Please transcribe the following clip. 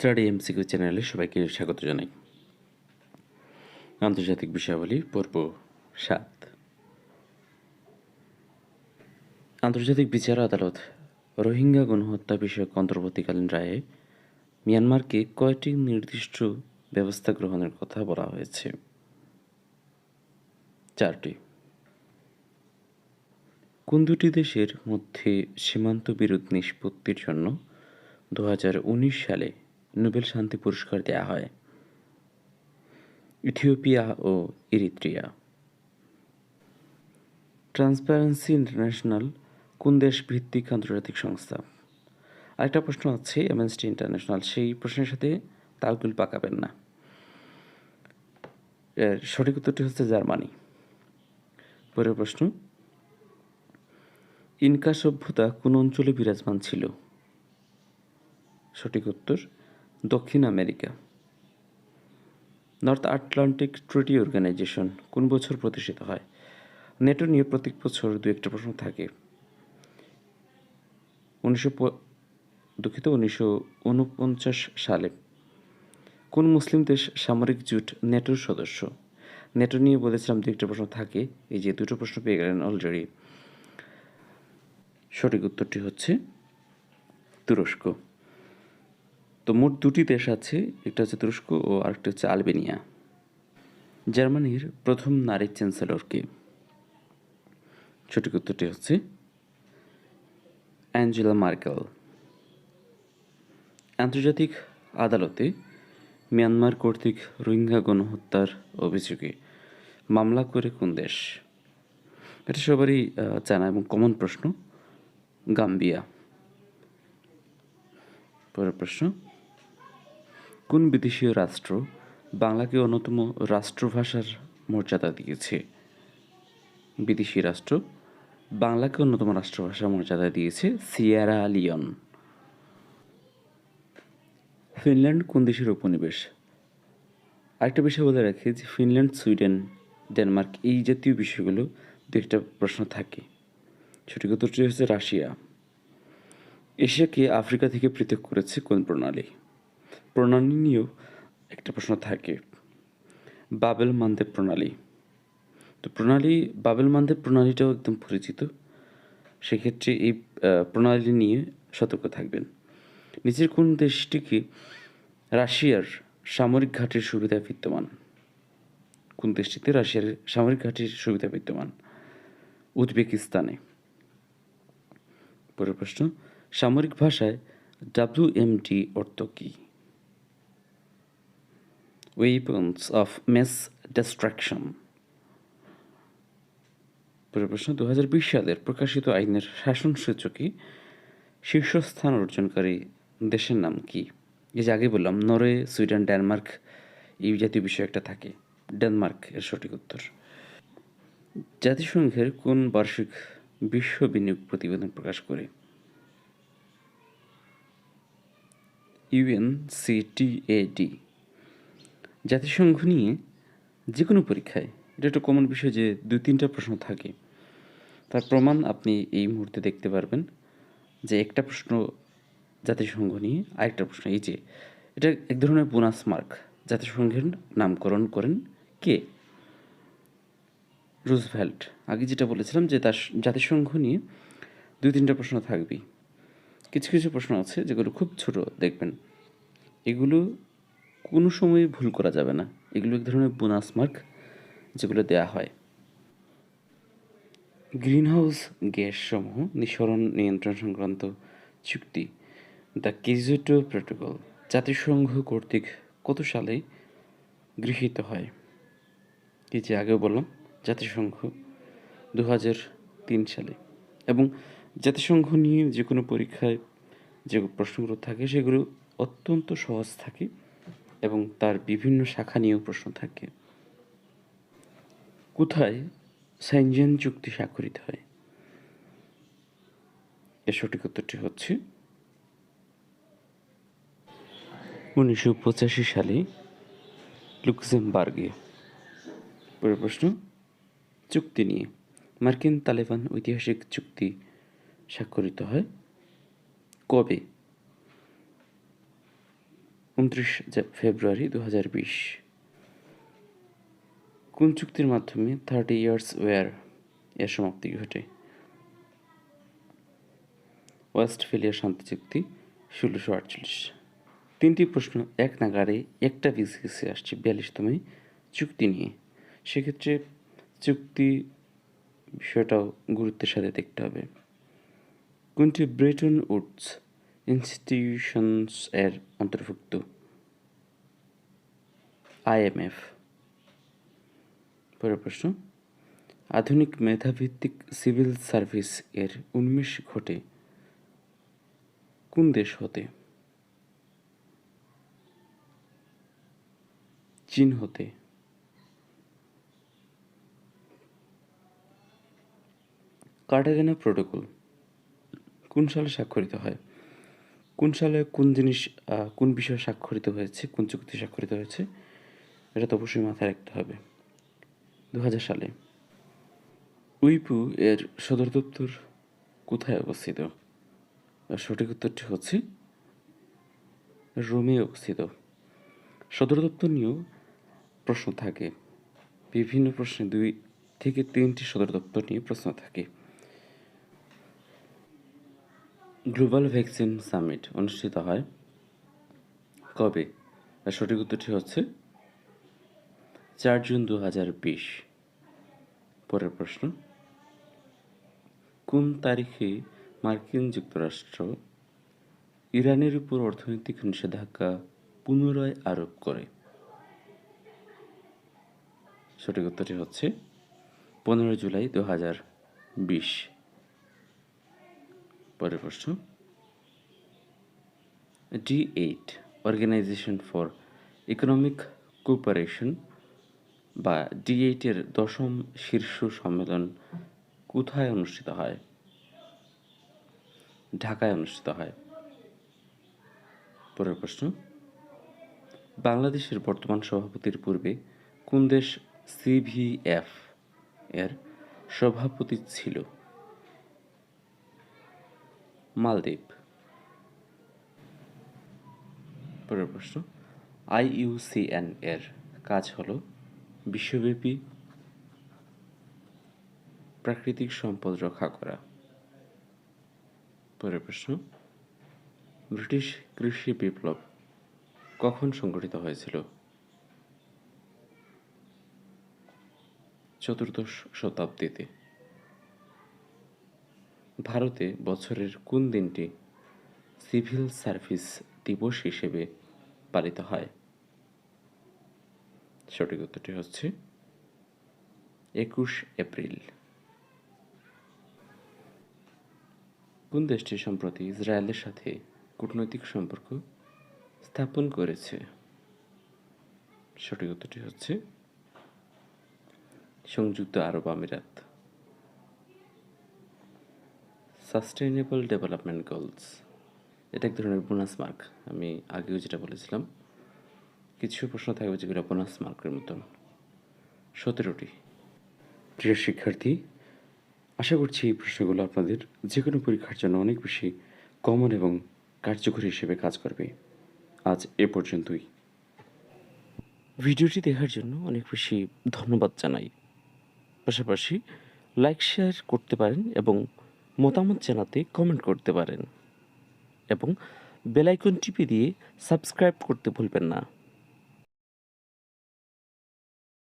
Study MCQ চ্যানেলে সবাইকে স্বাগত জানাই। আন্তর্জাতিক বিষয়াবলী পর্ব 7। আন্তর্জাতিক বিচার আদালত রোহিঙ্গা গণহত্যা বিষয়ক অন্তর্বর্তীকালীন রায়ে মিয়ানমারকে কয়টি নির্দিষ্ট ব্যবস্থা গ্রহণের কথা বলা হয়েছে? 4টি। কোন দুটি দেশের মধ্যে সীমান্ত বিরোধ নিষ্পত্তির জন্য 2019 সালে নোবেল শান্তি পুরস্কার দেওয়া হয়? ইথিওপিয়া ও ইরিত্রিয়া। ট্রান্সপারেন্সি ইন্টারন্যাশনাল কোন দেশ ভিত্তিক আন্তর্জাতিক সংস্থা? আরেকটা প্রশ্ন আছে অ্যামনেস্টি ইন্টারন্যাশনাল, সেই প্রশ্নের সাথে তালগুল পাকাবেন না। এর সঠিক উত্তরটি হচ্ছে জার্মানি। পরের প্রশ্ন, ইনকা সভ্যতা কোন অঞ্চলে বিরাজমান ছিল? সঠিক উত্তর দক্ষিণ America. North Atlantic treaty organization কোন বছর প্রতিষ্ঠিত হয়? নেটো নিয়ে প্রত্যেক বছর দু একটা প্রশ্ন থাকে। 1949 সালে। কোন মুসলিম দেশ সামরিক জোট নেটোর সদস্য? নেটো নিয়ে বলেছিলাম দু একটা প্রশ্ন থাকে, এই যে দুটো প্রশ্ন পেয়ে গেলেন অলরেডি। সঠিক উত্তরটি হচ্ছে তুরস্ক। তো মোট দুটি দেশ আছে, একটা হচ্ছে তুরস্ক ও আরেকটা হচ্ছে আলবেনিয়া। জার্মানির প্রথম নারী চ্যান্সেলর কে? সঠিক উত্তরটি হচ্ছে অ্যাঞ্জেলা মার্কেল। আন্তর্জাতিক আদালতে মিয়ানমার কর্তৃক রোহিঙ্গা গণহত্যার অভিযোগে মামলা করে কোন দেশ? এটা সবারই জানা এবং কমন প্রশ্ন, গাম্বিয়া। পরের প্রশ্ন, কোন বিদেশীয় রাষ্ট্র বাংলাকে অন্যতম রাষ্ট্রভাষার মর্যাদা দিয়েছে? বিদেশি রাষ্ট্র বাংলাকে অন্যতম রাষ্ট্রভাষার মর্যাদা দিয়েছে সিয়েরা লিওন। ফিনল্যান্ড কোন দেশের উপনিবেশ? আরেকটা বিষয় বলে রাখি যে ফিনল্যান্ড, সুইডেন, ডেনমার্ক এই জাতীয় বিষয়গুলো দু একটা প্রশ্ন থাকে। সঠিক উত্তরটি হচ্ছে রাশিয়া। এশিয়াকে আফ্রিকা থেকে পৃথক করেছে কোন প্রণালী? প্রণালী নিয়েও একটা প্রশ্ন থাকে, বাবেল মানদেব প্রণালী। তো বাবেল মানদেব প্রণালীটাও একদম পরিচিত, সেক্ষেত্রে এই প্রণালী নিয়ে সতর্ক থাকবেন। নিচের কোন দেশটিকে রাশিয়ার সামরিক ঘাঁটির সুবিধা বিদ্যমান? কোন দেশটিতে রাশিয়ার সামরিক ঘাঁটির সুবিধা বিদ্যমান? উজবেকিস্তানে। পরের প্রশ্ন, সামরিক ভাষায় WMD অর্থ কী? Weapons of mass destruction. পরের প্রশ্ন, 2020 সালের প্রকাশিত আইনের শাসন সূচকে শীর্ষস্থান অর্জনকারী দেশের নাম কি? এই যে আগে বললাম নরওয়ে, সুইডেন, ডেনমার্ক এই জাতীয় বিষয় একটা থাকে, ডেনমার্ক এর সঠিক উত্তর। জাতিসংঘের কোন বার্ষিক বিশ্ব বিনিয়োগ প্রতিবেদন প্রকাশ করে? UNCTAD। জাতিসংঘ নিয়ে যে কোনো পরীক্ষায় এটা একটা কমন বিষয় যে 2-3টা প্রশ্ন থাকে, তার প্রমাণ আপনি এই মুহূর্তে দেখতে পারবেন যে একটা প্রশ্ন জাতিসংঘ নিয়ে, আরেকটা প্রশ্ন এই যে এটা এক ধরনের বোনাস মার্ক। জাতিসংঘের নামকরণ করেন কে? রুজভেল্ট। আগে যেটা বলেছিলাম যে তার জাতিসংঘ নিয়ে 2-3টা প্রশ্ন থাকবেই। কিছু কিছু প্রশ্ন আছে যেগুলো খুব ছোট, দেখবেন এগুলো কোনো সময় ভুল করা যাবে না, এগুলো এক ধরনের বোনাস মার্ক যেগুলো দেয়া হয়। গ্রিনহাউস গ্যাস সমূহ নিঃসরণ নিয়ন্ত্রণ সংক্রান্ত চুক্তি দ্য কিয়োটো প্রোটোকল জাতিসংঘ কর্তৃক কত সালে গৃহীত হয়? এই যে আগেও বললাম জাতিসংঘ 2003 সালে। এবং জাতিসংঘ নিয়ে যে কোনো পরীক্ষায় যে প্রশ্নগুলো থাকে সেগুলো অত্যন্ত সহজ থাকে এবং তার বিভিন্ন শাখা নিয়েও প্রশ্ন থাকে। কোথায় সেনজেন চুক্তি স্বাক্ষরিত হয়? এর সঠিক উত্তরটি হচ্ছে 1985 সালে লুক্সেমবার্গে। পরের প্রশ্ন, চুক্তি নিয়ে মার্কিন তালেবান ঐতিহাসিক চুক্তি স্বাক্ষরিত হয় কবে? 29 ফেব্রুয়ারি 2020। কোন চুক্তির মাধ্যমে 30 ইয়ার্স ওয়ার এর সমাপ্তি ঘটে? ওয়েস্টফেলিয়া শান্তি চুক্তি 1648। তিনটি প্রশ্ন এক নাগারে একটা বিসিএসে আসছে 42তম চুক্তি নিয়ে। সেক্ষেত্রে চুক্তি বিষয়টাও গুরুত্বের সাথে দেখতে হবে। কোনটি ব্রেটন উডস ইনস্টিটিউশনস এর অন্তর্ভুক্ত? IMF। পরের প্রশ্ন, আধুনিক মেধাভিত্তিক সিভিল সার্ভিস এর উন্মেষ ঘটে কোন দেশ হতে? চীন হতে। কার্টাগেনা প্রোটোকল কোন সালে স্বাক্ষরিত হয়? কোন সালে কোন বিষয়ে স্বাক্ষরিত হয়েছে, কোন চুক্তি স্বাক্ষরিত হয়েছে, এটা তো অবশ্যই মাথায় রাখতে হবে। 2000 সালে। উইপু এর সদর দপ্তর কোথায় অবস্থিত? সঠিক উত্তরটি হচ্ছে রোমে অবস্থিত। সদর দপ্তর নিয়েও প্রশ্ন থাকে, বিভিন্ন প্রশ্নে 2 থেকে 3টি সদর দপ্তর নিয়ে প্রশ্ন থাকে। গ্লোবাল ভ্যাকসিন সামিট অনুষ্ঠিত হয় কবে? সঠিক উত্তরটি হচ্ছে 4 জুন 2020। পরের প্রশ্ন, কোন তারিখে মার্কিন যুক্তরাষ্ট্র ইরানের উপর অর্থনৈতিক নিষেধাজ্ঞা পুনরায় আরোপ করে? সঠিক উত্তরটি হচ্ছে 15 জুলাই 2020। পরের প্রশ্ন, D8 organisation for economic cooperation বা D8 এর 10ম শীর্ষ সম্মেলন কোথায় অনুষ্ঠিত হয়? ঢাকায় অনুষ্ঠিত হয়। পরের প্রশ্ন, বাংলাদেশের বর্তমান সভাপতির পূর্বে কোন দেশ CVF এর সভাপতি ছিল? মালদ্বীপ। পরের প্রশ্ন, IUCN এর কাজ হলো বিশ্বব্যাপী প্রাকৃতিক সম্পদ রক্ষা করা। পরের প্রশ্ন, ব্রিটিশ কৃষি বিপ্লব কখন সংঘটিত হয়েছিল? 14শ শতাব্দীতে। ভারতে বছরের কোন দিনটি সিভিল সার্ভিস দিবস হিসেবে পালিত হয়? সঠিক উত্তরটি হচ্ছে 21 এপ্রিল। কোন দেশটি সম্প্রতি ইসরায়েলের সাথে কূটনৈতিক সম্পর্ক স্থাপন করেছে? সঠিক উত্তরটি হচ্ছে সংযুক্ত আরব আমিরাত। সাস্টেইনেবল ডেভেলপমেন্ট গোলস এটা এক ধরনের বোনাস মার্ক। আমি আগেও যেটা বলেছিলাম, কিছু প্রশ্ন থাকবে যেগুলো বোনাস মার্কের মতন। 17টি। প্রিয় শিক্ষার্থী, আশা করছি এই প্রশ্নগুলো আপনাদের যে কোনো পরীক্ষার জন্য অনেক বেশি কমন এবং কার্যকরী হিসেবে কাজ করবে। আজ এ পর্যন্তই। ভিডিওটি দেখার জন্য অনেক বেশি ধন্যবাদ জানাই। পাশাপাশি লাইক শেয়ার করতে পারেন এবং মতামত জানাতে কমেন্ট করতে পারেন এবং বেল আইকন টিপে দিয়ে সাবস্ক্রাইব করতে ভুলবেন না।